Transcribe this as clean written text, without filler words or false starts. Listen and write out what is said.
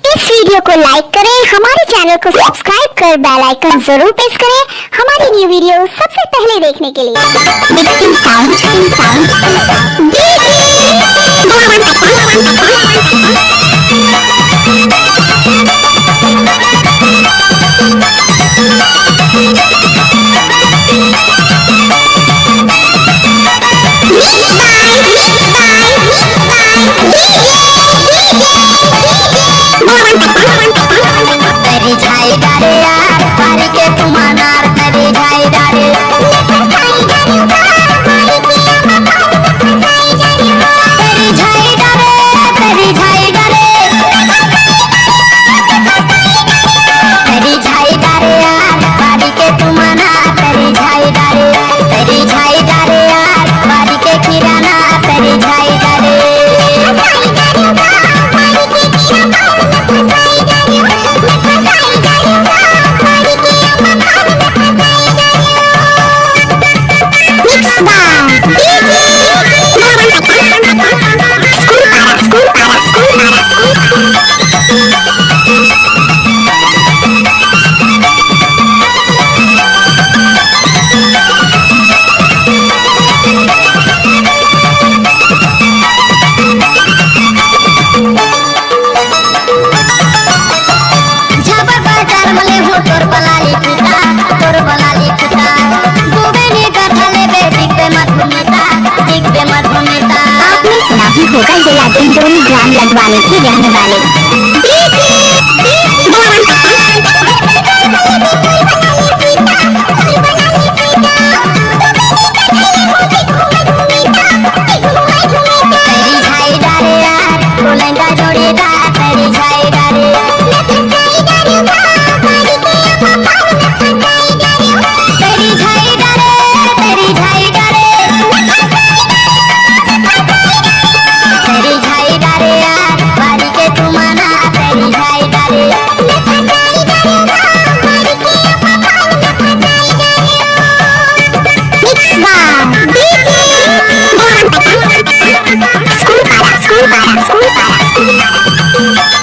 इस video को लाइक करें, हमारे चैनल को सब्सक्राइब कर बेल आइकन जरूर प्रेस करें हमारी न्यू वीडियो सबसे पहले देखने के लिए। मिक्सिंग साउंड तेरी झाई डारे यार पारी के तुमानार तेरी झाई डारे तेरी झाई डारे तेरी झाई डारे तेरी झाई डारे यार पारी के तुमानार तेरी झाई डारे यार पारी के किराना तेरी झाई डारे होगा जलातिन 2 ग्राम लगवाने की रहने वाले। तेरी झाई डारे यार बोलेगा जोड़ेगा तेरी झाई डारे तेरी झाई डारे तेरी झाई डारे तेरी झाई डारे यार बारी के तुमाना तेरी झाई डारे स्कूल पारा